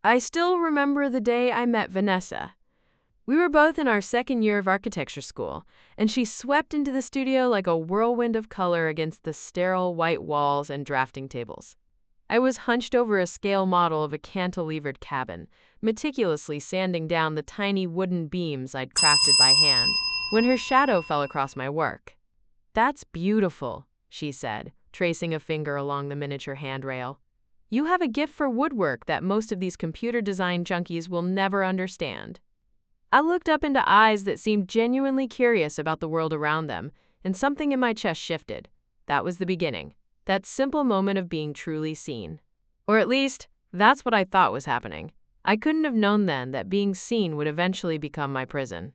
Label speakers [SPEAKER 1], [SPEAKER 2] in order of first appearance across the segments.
[SPEAKER 1] I still remember the day I met Vanessa. We were both in our second year of architecture school, and she swept into the studio like a whirlwind of color against the sterile white walls and drafting tables. I was hunched over a scale model of a cantilevered cabin, meticulously sanding down the tiny wooden beams I'd crafted by hand, when her shadow fell across my work. "That's beautiful," she said, tracing a finger along the miniature handrail. "You have a gift for woodwork that most of these computer design junkies will never understand." I looked up into eyes that seemed genuinely curious about the world around them, and something in my chest shifted. That was the beginning. That simple moment of being truly seen. Or at least, that's what I thought was happening. I couldn't have known then that being seen would eventually become my prison.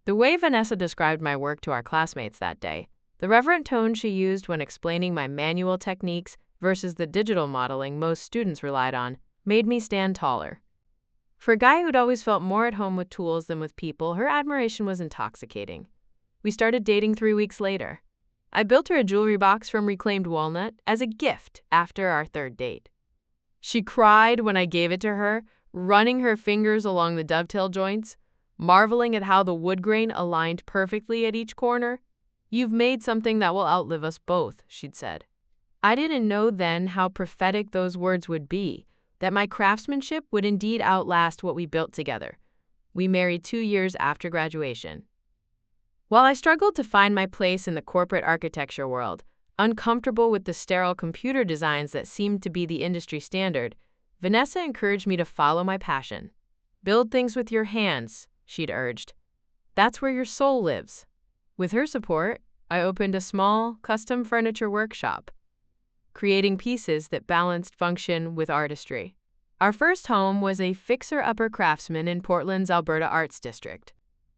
[SPEAKER 1] The way Vanessa described my work to our classmates that day, the reverent tone she used when explaining my manual techniques versus the digital modeling most students relied on, made me stand taller. For a guy who'd always felt more at home with tools than with people, her admiration was intoxicating. We started dating 3 weeks later. I built her a jewelry box from reclaimed walnut as a gift after our third date. She cried when I gave it to her, running her fingers along the dovetail joints, marveling at how the wood grain aligned perfectly at each corner. "You've made something that will outlive us both," she'd said. I didn't know then how prophetic those words would be, that my craftsmanship would indeed outlast what we built together. We married 2 years after graduation. While I struggled to find my place in the corporate architecture world, uncomfortable with the sterile computer designs that seemed to be the industry standard, Vanessa encouraged me to follow my passion. "Build things with your hands," she'd urged. "That's where your soul lives." With her support, I opened a small, custom furniture workshop, creating pieces that balanced function with artistry. Our first home was a fixer-upper craftsman in Portland's Alberta Arts District.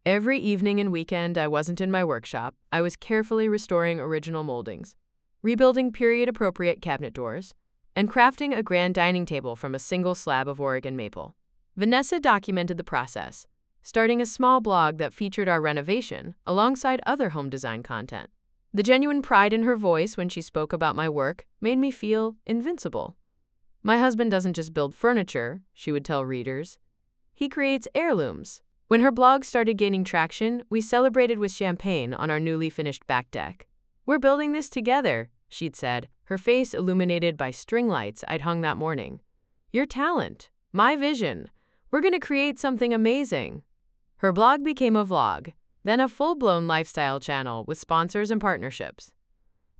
[SPEAKER 1] Every evening and weekend I wasn't in my workshop, I was carefully restoring original moldings, rebuilding period-appropriate cabinet doors, and crafting a grand dining table from a single slab of Oregon maple. Vanessa documented the process, starting a small blog that featured our renovation alongside other home design content. The genuine pride in her voice when she spoke about my work made me feel invincible. "My husband doesn't just build furniture," she would tell readers. "He creates heirlooms." When her blog started gaining traction, we celebrated with champagne on our newly finished back deck. "We're building this together," she'd said, her face illuminated by string lights I'd hung that morning. "Your talent, my vision. We're going to create something amazing." Her blog became a vlog, then a full-blown lifestyle channel with sponsors and partnerships.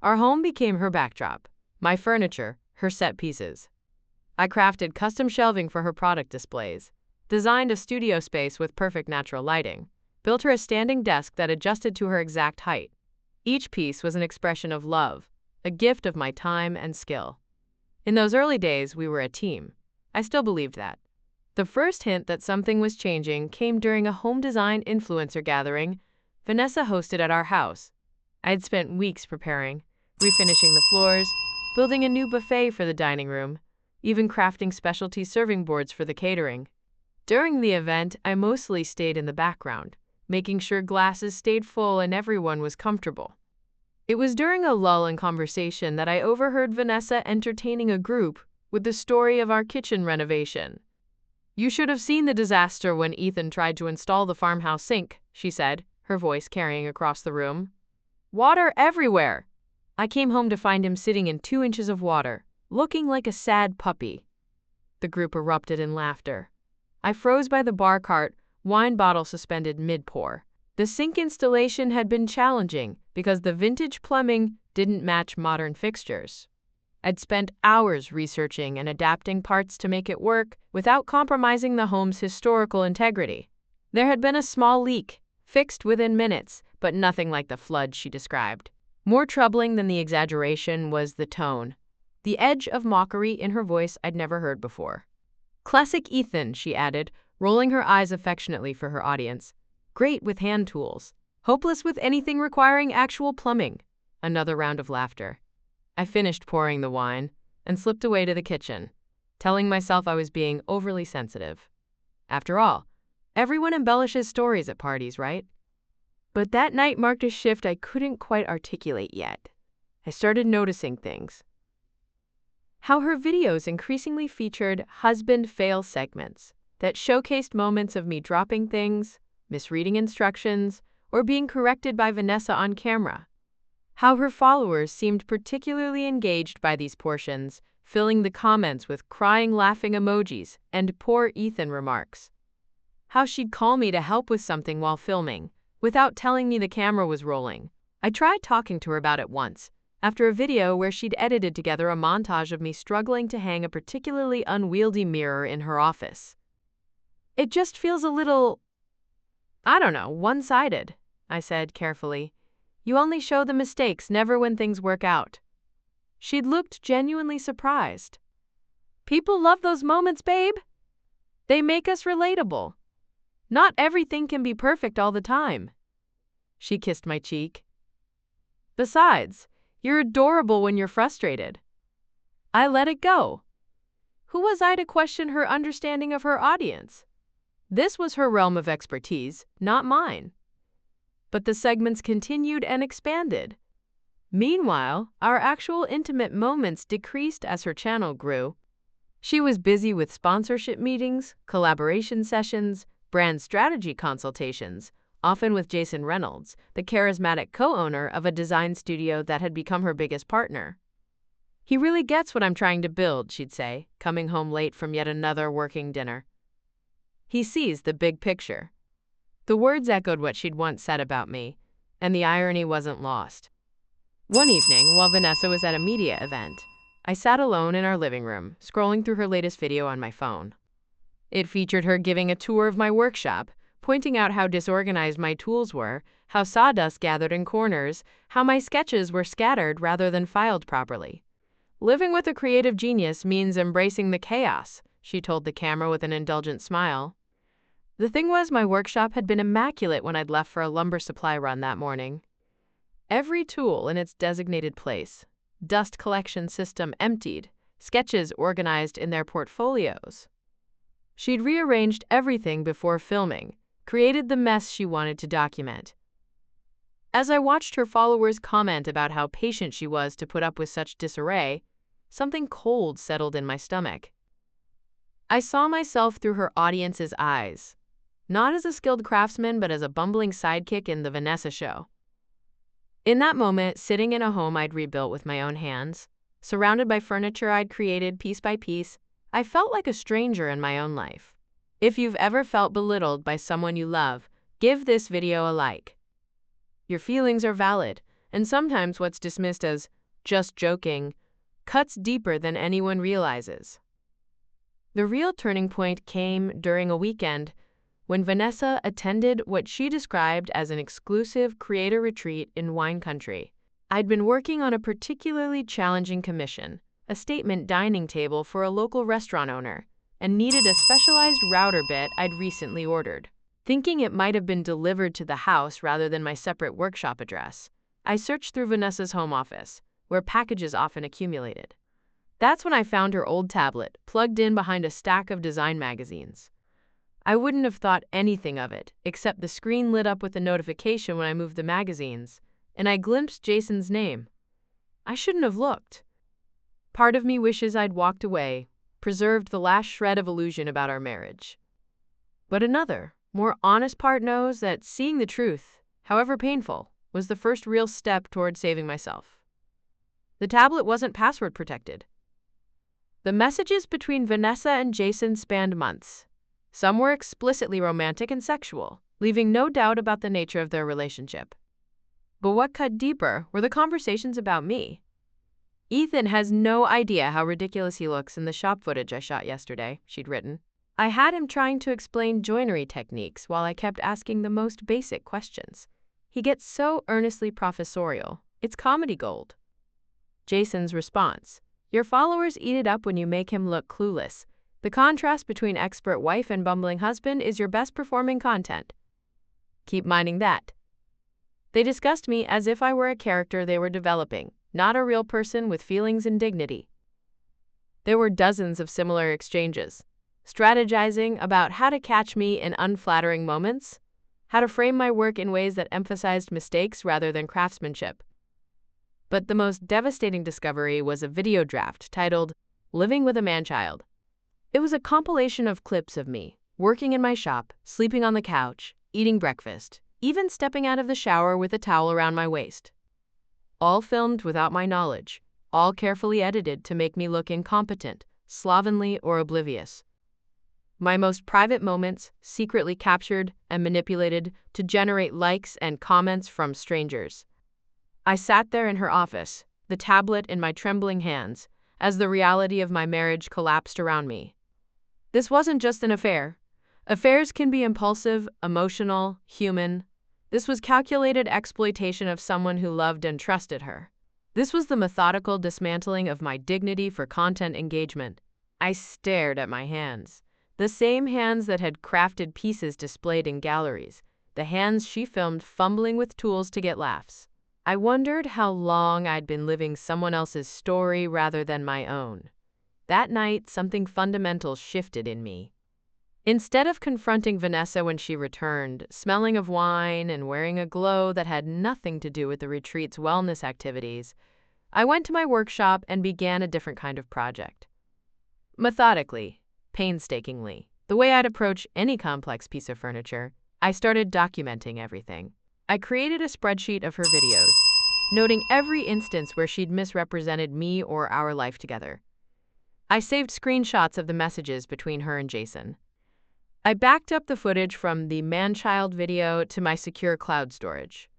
[SPEAKER 1] Our home became her backdrop, my furniture, her set pieces. I crafted custom shelving for her product displays, designed a studio space with perfect natural lighting, built her a standing desk that adjusted to her exact height. Each piece was an expression of love, a gift of my time and skill. In those early days, we were a team. I still believed that. The first hint that something was changing came during a home design influencer gathering Vanessa hosted at our house. I'd spent weeks preparing, refinishing the floors, building a new buffet for the dining room, even crafting specialty serving boards for the catering. During the event, I mostly stayed in the background, making sure glasses stayed full and everyone was comfortable. It was during a lull in conversation that I overheard Vanessa entertaining a group with the story of our kitchen renovation. "You should have seen the disaster when Ethan tried to install the farmhouse sink," she said, her voice carrying across the room. "Water everywhere! I came home to find him sitting in 2 inches of water, looking like a sad puppy." The group erupted in laughter. I froze by the bar cart, wine bottle suspended mid-pour. The sink installation had been challenging because the vintage plumbing didn't match modern fixtures. I'd spent hours researching and adapting parts to make it work without compromising the home's historical integrity. There had been a small leak, fixed within minutes, but nothing like the flood she described. More troubling than the exaggeration was the tone, the edge of mockery in her voice I'd never heard before. "Classic Ethan," she added, rolling her eyes affectionately for her audience. "Great with hand tools. Hopeless with anything requiring actual plumbing." Another round of laughter. I finished pouring the wine and slipped away to the kitchen, telling myself I was being overly sensitive. After all, everyone embellishes stories at parties, right? But that night marked a shift I couldn't quite articulate yet. I started noticing things. How her videos increasingly featured husband fail segments that showcased moments of me dropping things, misreading instructions, or being corrected by Vanessa on camera. How her followers seemed particularly engaged by these portions, filling the comments with crying laughing emojis and poor Ethan remarks. How she'd call me to help with something while filming, without telling me the camera was rolling. I tried talking to her about it once, after a video where she'd edited together a montage of me struggling to hang a particularly unwieldy mirror in her office. It just feels a little, I don't know, one-sided, I said carefully. You only show the mistakes, never when things work out. She'd looked genuinely surprised. People love those moments, babe. They make us relatable. Not everything can be perfect all the time. She kissed my cheek. Besides, you're adorable when you're frustrated. I let it go. Who was I to question her understanding of her audience? This was her realm of expertise, not mine. But the segments continued and expanded. Meanwhile, our actual intimate moments decreased as her channel grew. She was busy with sponsorship meetings, collaboration sessions, brand strategy consultations, often with Jason Reynolds, the charismatic co-owner of a design studio that had become her biggest partner. He really gets what I'm trying to build, she'd say, coming home late from yet another working dinner. He sees the big picture. The words echoed what she'd once said about me, and the irony wasn't lost. One evening, while Vanessa was at a media event, I sat alone in our living room, scrolling through her latest video on my phone. It featured her giving a tour of my workshop, pointing out how disorganized my tools were, how sawdust gathered in corners, how my sketches were scattered rather than filed properly. Living with a creative genius means embracing the chaos, she told the camera with an indulgent smile. The thing was, my workshop had been immaculate when I'd left for a lumber supply run that morning. Every tool in its designated place, dust collection system emptied, sketches organized in their portfolios. She'd rearranged everything before filming, created the mess she wanted to document. As I watched her followers comment about how patient she was to put up with such disarray, something cold settled in my stomach. I saw myself through her audience's eyes, not as a skilled craftsman but as a bumbling sidekick in the Vanessa show. In that moment, sitting in a home I'd rebuilt with my own hands, surrounded by furniture I'd created piece by piece, I felt like a stranger in my own life. If you've ever felt belittled by someone you love, give this video a like. Your feelings are valid, and sometimes what's dismissed as just joking cuts deeper than anyone realizes. The real turning point came during a weekend when Vanessa attended what she described as an exclusive creator retreat in wine country. I'd been working on a particularly challenging commission, a statement dining table for a local restaurant owner, and needed a specialized router bit I'd recently ordered. Thinking it might have been delivered to the house rather than my separate workshop address, I searched through Vanessa's home office, where packages often accumulated. That's when I found her old tablet, plugged in behind a stack of design magazines. I wouldn't have thought anything of it, except the screen lit up with a notification when I moved the magazines, and I glimpsed Jason's name. I shouldn't have looked. Part of me wishes I'd walked away, preserved the last shred of illusion about our marriage. But another, more honest part knows that seeing the truth, however painful, was the first real step toward saving myself. The tablet wasn't password protected. The messages between Vanessa and Jason spanned months. Some were explicitly romantic and sexual, leaving no doubt about the nature of their relationship. But what cut deeper were the conversations about me. Ethan has no idea how ridiculous he looks in the shop footage I shot yesterday, she'd written. I had him trying to explain joinery techniques while I kept asking the most basic questions. He gets so earnestly professorial. It's comedy gold. Jason's response: your followers eat it up when you make him look clueless. The contrast between expert wife and bumbling husband is your best performing content. Keep minding that. They discussed me as if I were a character they were developing, not a real person with feelings and dignity. There were dozens of similar exchanges, strategizing about how to catch me in unflattering moments, how to frame my work in ways that emphasized mistakes rather than craftsmanship. But the most devastating discovery was a video draft titled, Living with a Man-Child. It was a compilation of clips of me, working in my shop, sleeping on the couch, eating breakfast, even stepping out of the shower with a towel around my waist. All filmed without my knowledge, all carefully edited to make me look incompetent, slovenly, or oblivious. My most private moments secretly captured and manipulated to generate likes and comments from strangers. I sat there in her office, the tablet in my trembling hands, as the reality of my marriage collapsed around me. This wasn't just an affair. Affairs can be impulsive, emotional, human. This was calculated exploitation of someone who loved and trusted her. This was the methodical dismantling of my dignity for content engagement. I stared at my hands. The same hands that had crafted pieces displayed in galleries. The hands she filmed fumbling with tools to get laughs. I wondered how long I'd been living someone else's story rather than my own. That night, something fundamental shifted in me. Instead of confronting Vanessa when she returned, smelling of wine and wearing a glow that had nothing to do with the retreat's wellness activities, I went to my workshop and began a different kind of project. Methodically, painstakingly, the way I'd approach any complex piece of furniture, I started documenting everything. I created a spreadsheet of her videos, noting every instance where she'd misrepresented me or our life together. I saved screenshots of the messages between her and Jason. I backed up the footage from the man-child video to my secure cloud storage.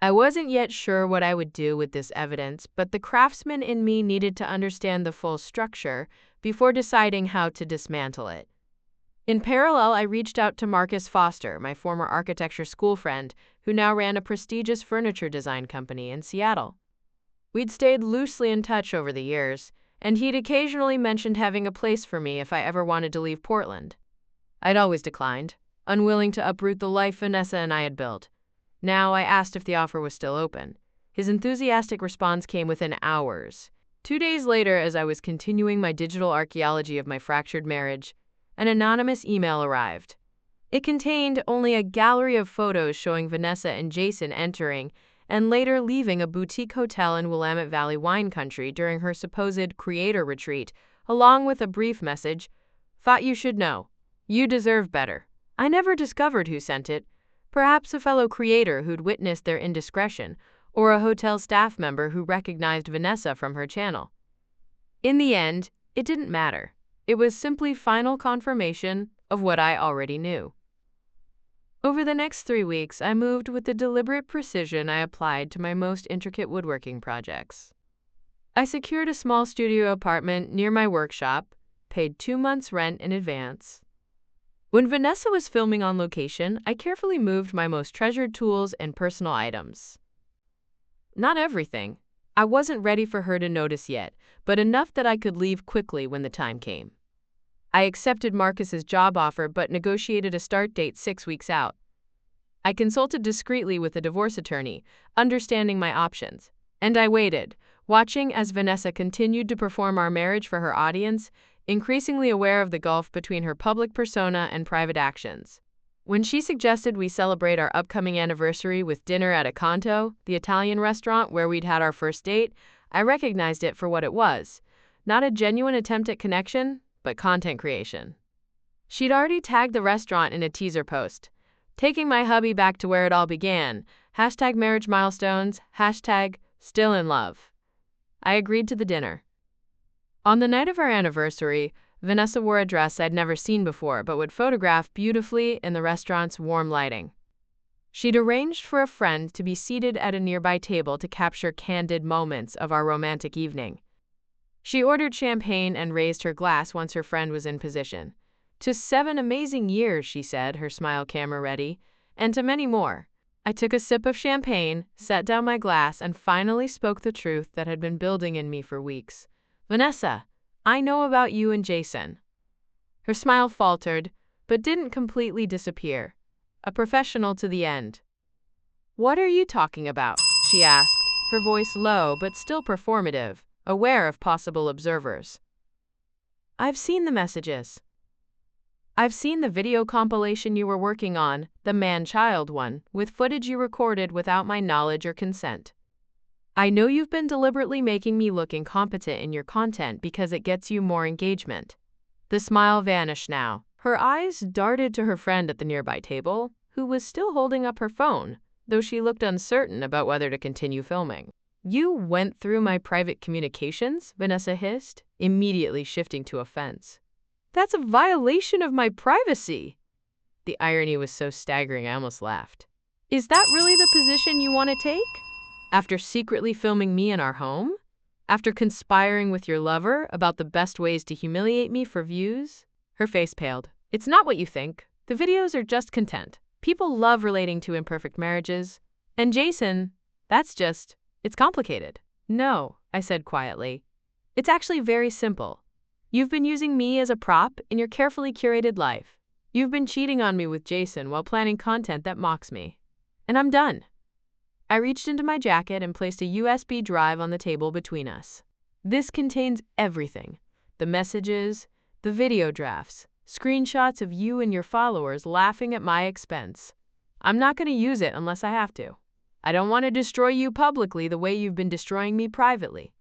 [SPEAKER 1] I wasn't yet sure what I would do with this evidence, but the craftsman in me needed to understand the full structure before deciding how to dismantle it. In parallel, I reached out to Marcus Foster, my former architecture school friend, who now ran a prestigious furniture design company in Seattle. We'd stayed loosely in touch over the years, and he'd occasionally mentioned having a place for me if I ever wanted to leave Portland. I'd always declined, unwilling to uproot the life Vanessa and I had built. Now I asked if the offer was still open. His enthusiastic response came within hours. 2 days later, as I was continuing my digital archaeology of my fractured marriage, an anonymous email arrived. It contained only a gallery of photos showing Vanessa and Jason entering and later leaving a boutique hotel in Willamette Valley wine country during her supposed creator retreat, along with a brief message, "Thought you should know. You deserve better." I never discovered who sent it. Perhaps a fellow creator who'd witnessed their indiscretion, or a hotel staff member who recognized Vanessa from her channel. In the end, it didn't matter. It was simply final confirmation of what I already knew. Over the next 3 weeks, I moved with the deliberate precision I applied to my most intricate woodworking projects. I secured a small studio apartment near my workshop, paid 2 months' rent in advance. When Vanessa was filming on location, I carefully moved my most treasured tools and personal items. Not everything. I wasn't ready for her to notice yet, but enough that I could leave quickly when the time came. I accepted Marcus's job offer but negotiated a start date 6 weeks out. I consulted discreetly with a divorce attorney, understanding my options, and I waited, watching as Vanessa continued to perform our marriage for her audience, increasingly aware of the gulf between her public persona and private actions. When she suggested we celebrate our upcoming anniversary with dinner at a Canto, the Italian restaurant where we'd had our first date, I recognized it for what it was. Not a genuine attempt at connection, but content creation. She'd already tagged the restaurant in a teaser post. "Taking my hubby back to where it all began. #marriage milestones. #still in love." I agreed to the dinner. On the night of our anniversary, Vanessa wore a dress I'd never seen before but would photograph beautifully in the restaurant's warm lighting. She'd arranged for a friend to be seated at a nearby table to capture candid moments of our romantic evening. She ordered champagne and raised her glass once her friend was in position. "To 7 amazing years," she said, her smile camera ready, "and to many more." I took a sip of champagne, set down my glass, and finally spoke the truth that had been building in me for weeks. "Vanessa, I know about you and Jason." Her smile faltered, but didn't completely disappear. A professional to the end. "What are you talking about?" she asked, her voice low but still performative, aware of possible observers. "I've seen the messages. I've seen the video compilation you were working on, the man-child one, with footage you recorded without my knowledge or consent." I know you've been deliberately making me look incompetent in your content because it gets you more engagement. The smile vanished now. Her eyes darted to her friend at the nearby table, who was still holding up her phone, though she looked uncertain about whether to continue filming. You went through my private communications, Vanessa hissed, immediately shifting to offense. That's a violation of my privacy. The irony was so staggering I almost laughed. Is that really the position you want to take? After secretly filming me in our home? After conspiring with your lover about the best ways to humiliate me for views? Her face paled. It's not what you think. The videos are just content. People love relating to imperfect marriages. And Jason, it's complicated. No, I said quietly. It's actually very simple. You've been using me as a prop in your carefully curated life. You've been cheating on me with Jason while planning content that mocks me. And I'm done. I reached into my jacket and placed a USB drive on the table between us. This contains everything. The messages, the video drafts, screenshots of you and your followers laughing at my expense. I'm not going to use it unless I have to. I don't want to destroy you publicly the way you've been destroying me privately.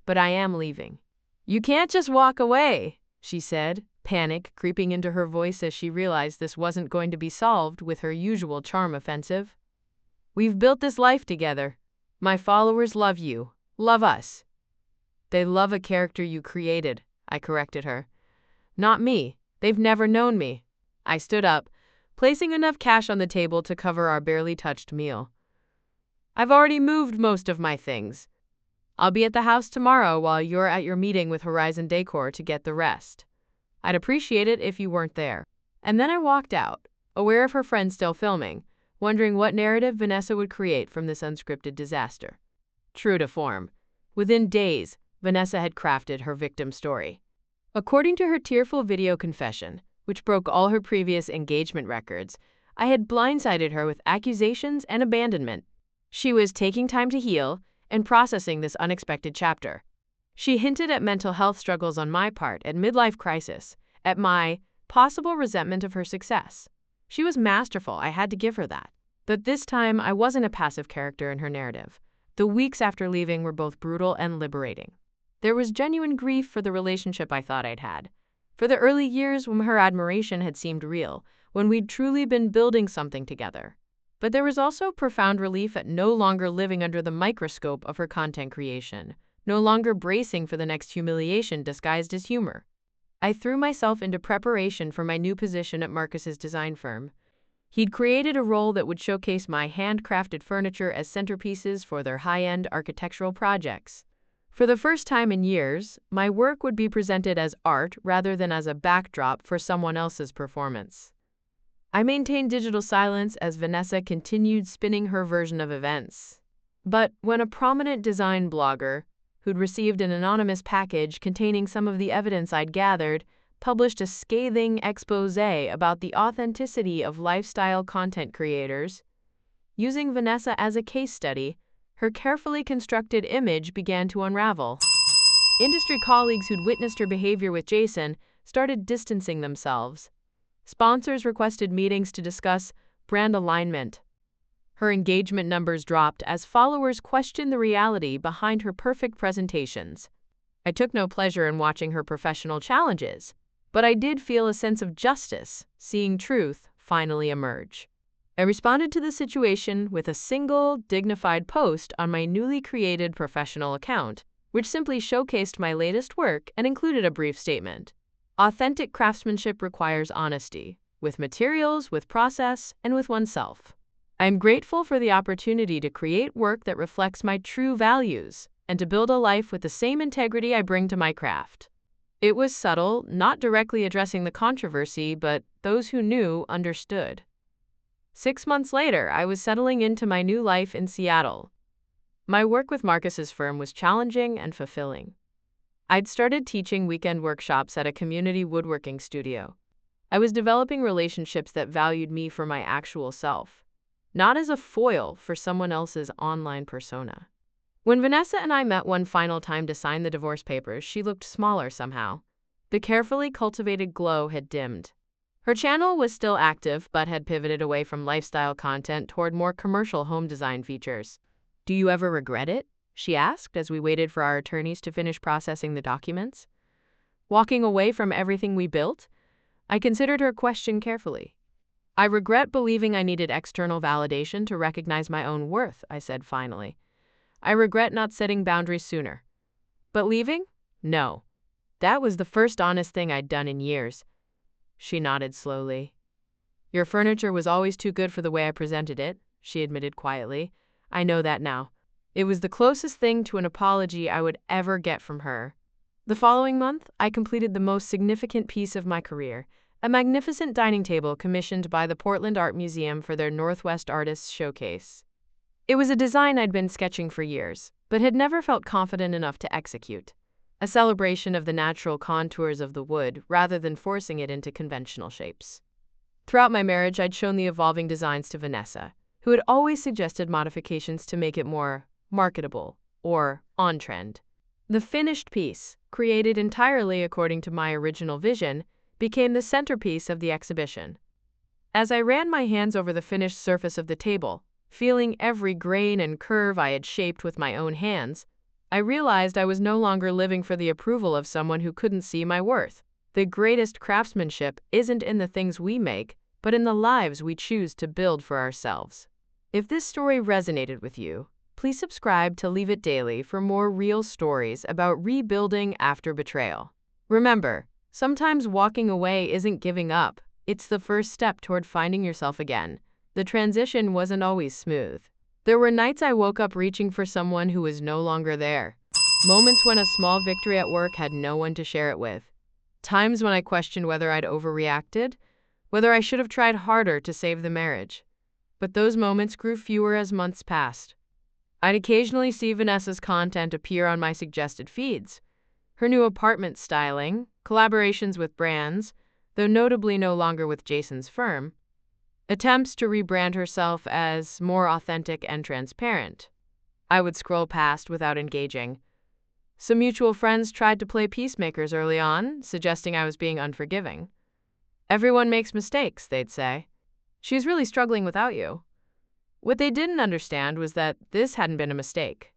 [SPEAKER 1] But I am leaving. You can't just walk away, she said, panic creeping into her voice as she realized this wasn't going to be solved with her usual charm offensive. We've built this life together. My followers love you, love us. They love a character you created, I corrected her. Not me. They've never known me. I stood up, placing enough cash on the table to cover our barely touched meal. I've already moved most of my things. I'll be at the house tomorrow while you're at your meeting with Horizon Decor to get the rest. I'd appreciate it if you weren't there. And then I walked out, aware of her friend still filming, wondering what narrative Vanessa would create from this unscripted disaster. True to form, within days, Vanessa had crafted her victim story. According to her tearful video confession, which broke all her previous engagement records, I had blindsided her with accusations and abandonment. She was taking time to heal and processing this unexpected chapter. She hinted at mental health struggles on my part, at midlife crisis, at my possible resentment of her success. She was masterful, I had to give her that. But this time, I wasn't a passive character in her narrative. The weeks after leaving were both brutal and liberating. There was genuine grief for the relationship I thought I'd had. For the early years when her admiration had seemed real, when we'd truly been building something together. But there was also profound relief at no longer living under the microscope of her content creation, no longer bracing for the next humiliation disguised as humor. I threw myself into preparation for my new position at Marcus's design firm. He'd created a role that would showcase my handcrafted furniture as centerpieces for their high-end architectural projects. For the first time in years, my work would be presented as art rather than as a backdrop for someone else's performance. I maintained digital silence as Vanessa continued spinning her version of events. But when a prominent design blogger, who'd received an anonymous package containing some of the evidence I'd gathered, published a scathing exposé about the authenticity of lifestyle content creators, using Vanessa as a case study, her carefully constructed image began to unravel. Industry colleagues who'd witnessed her behavior with Jason started distancing themselves. Sponsors requested meetings to discuss brand alignment. Her engagement numbers dropped as followers questioned the reality behind her perfect presentations. I took no pleasure in watching her professional challenges, but I did feel a sense of justice, seeing truth finally emerge. I responded to the situation with a single, dignified post on my newly created professional account, which simply showcased my latest work and included a brief statement. Authentic craftsmanship requires honesty, with materials, with process, and with oneself. I am grateful for the opportunity to create work that reflects my true values and to build a life with the same integrity I bring to my craft. It was subtle, not directly addressing the controversy, but those who knew understood. 6 months later, I was settling into my new life in Seattle. My work with Marcus's firm was challenging and fulfilling. I'd started teaching weekend workshops at a community woodworking studio. I was developing relationships that valued me for my actual self, not as a foil for someone else's online persona. When Vanessa and I met one final time to sign the divorce papers, she looked smaller somehow. The carefully cultivated glow had dimmed. Her channel was still active, but had pivoted away from lifestyle content toward more commercial home design features. Do you ever regret it? she asked as we waited for our attorneys to finish processing the documents. Walking away from everything we built? I considered her question carefully. I regret believing I needed external validation to recognize my own worth, I said finally. I regret not setting boundaries sooner. But leaving? No. That was the first honest thing I'd done in years. She nodded slowly. Your furniture was always too good for the way I presented it, she admitted quietly. I know that now. It was the closest thing to an apology I would ever get from her. The following month, I completed the most significant piece of my career, a magnificent dining table commissioned by the Portland Art Museum for their Northwest Artists Showcase. It was a design I'd been sketching for years, but had never felt confident enough to execute. A celebration of the natural contours of the wood rather than forcing it into conventional shapes. Throughout my marriage, I'd shown the evolving designs to Vanessa, who had always suggested modifications to make it more marketable or on-trend. The finished piece, created entirely according to my original vision, became the centerpiece of the exhibition. As I ran my hands over the finished surface of the table, feeling every grain and curve I had shaped with my own hands, I realized I was no longer living for the approval of someone who couldn't see my worth. The greatest craftsmanship isn't in the things we make, but in the lives we choose to build for ourselves. If this story resonated with you, please subscribe to Leave It Daily for more real stories about rebuilding after betrayal. Remember, sometimes walking away isn't giving up. It's the first step toward finding yourself again. The transition wasn't always smooth. There were nights I woke up reaching for someone who was no longer there. Moments when a small victory at work had no one to share it with. Times when I questioned whether I'd overreacted, whether I should have tried harder to save the marriage. But those moments grew fewer as months passed. I'd occasionally see Vanessa's content appear on my suggested feeds. Her new apartment styling, collaborations with brands, though notably no longer with Jason's firm, attempts to rebrand herself as more authentic and transparent. I would scroll past without engaging. Some mutual friends tried to play peacemakers early on, suggesting I was being unforgiving. Everyone makes mistakes, they'd say. She's really struggling without you. What they didn't understand was that this hadn't been a mistake.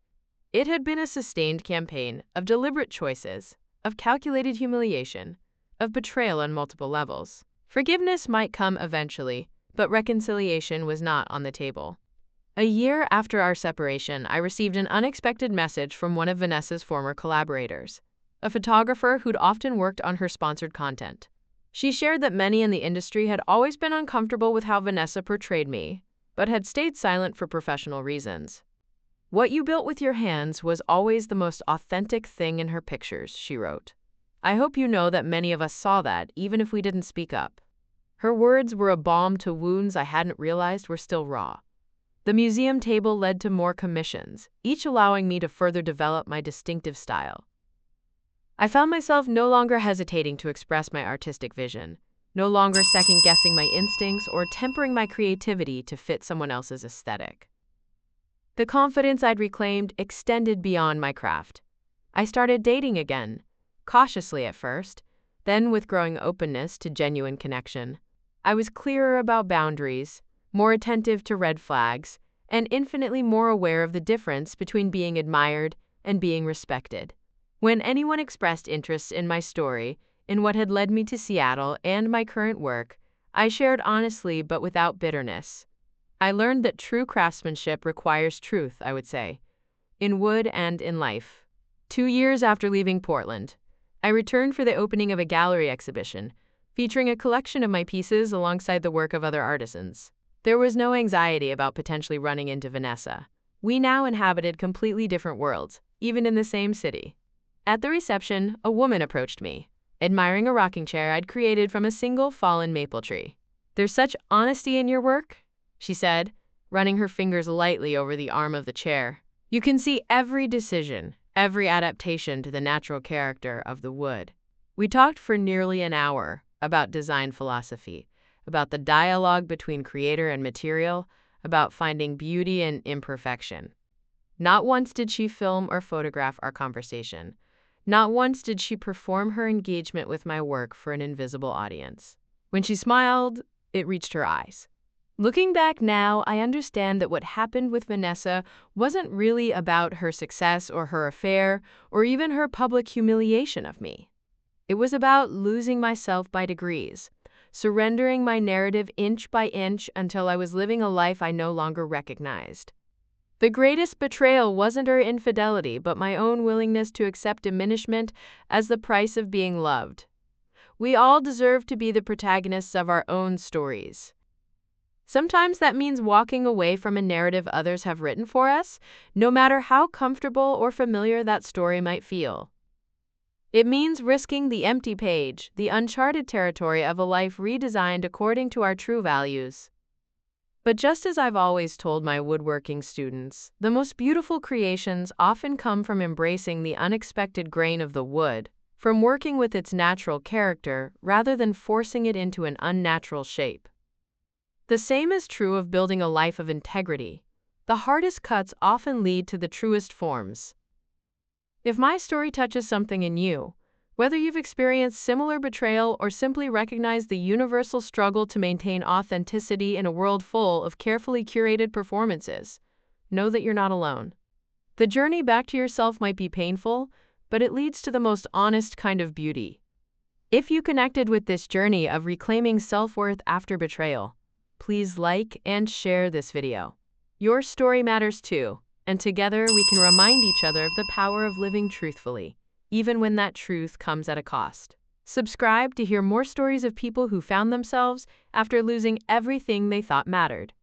[SPEAKER 1] It had been a sustained campaign of deliberate choices, of calculated humiliation, of betrayal on multiple levels. Forgiveness might come eventually, but reconciliation was not on the table. A year after our separation, I received an unexpected message from one of Vanessa's former collaborators, a photographer who'd often worked on her sponsored content. She shared that many in the industry had always been uncomfortable with how Vanessa portrayed me, but had stayed silent for professional reasons. What you built with your hands was always the most authentic thing in her pictures, she wrote. I hope you know that many of us saw that, even if we didn't speak up. Her words were a balm to wounds I hadn't realized were still raw. The museum table led to more commissions, each allowing me to further develop my distinctive style. I found myself no longer hesitating to express my artistic vision, no longer second-guessing my instincts or tempering my creativity to fit someone else's aesthetic. The confidence I'd reclaimed extended beyond my craft. I started dating again, cautiously at first, then with growing openness to genuine connection. I was clearer about boundaries, more attentive to red flags, and infinitely more aware of the difference between being admired and being respected. When anyone expressed interest in my story, in what had led me to Seattle and my current work, I shared honestly but without bitterness. I learned that true craftsmanship requires truth, I would say, in wood and in life. 2 years after leaving Portland, I returned for the opening of a gallery exhibition, featuring a collection of my pieces alongside the work of other artisans. There was no anxiety about potentially running into Vanessa. We now inhabited completely different worlds, even in the same city. At the reception, a woman approached me, admiring a rocking chair I'd created from a single fallen maple tree. There's such honesty in your work, she said, running her fingers lightly over the arm of the chair. You can see every decision, every adaptation to the natural character of the wood. We talked for nearly an hour about design philosophy, about the dialogue between creator and material, about finding beauty in imperfection. Not once did she film or photograph our conversation. Not once did she perform her engagement with my work for an invisible audience. When she smiled, it reached her eyes. Looking back now, I understand that what happened with Vanessa wasn't really about her success or her affair or even her public humiliation of me. It was about losing myself by degrees, surrendering my narrative inch by inch until I was living a life I no longer recognized. The greatest betrayal wasn't her infidelity, but my own willingness to accept diminishment as the price of being loved. We all deserve to be the protagonists of our own stories. Sometimes that means walking away from a narrative others have written for us, no matter how comfortable or familiar that story might feel. It means risking the empty page, the uncharted territory of a life redesigned according to our true values. But just as I've always told my woodworking students, the most beautiful creations often come from embracing the unexpected grain of the wood, from working with its natural character rather than forcing it into an unnatural shape. The same is true of building a life of integrity. The hardest cuts often lead to the truest forms. If my story touches something in you, whether you've experienced similar betrayal or simply recognize the universal struggle to maintain authenticity in a world full of carefully curated performances, know that you're not alone. The journey back to yourself might be painful, but it leads to the most honest kind of beauty. If you connected with this journey of reclaiming self-worth after betrayal, please like and share this video. Your story matters too, and together we can remind each other of the power of living truthfully, even when that truth comes at a cost. Subscribe to hear more stories of people who found themselves after losing everything they thought mattered.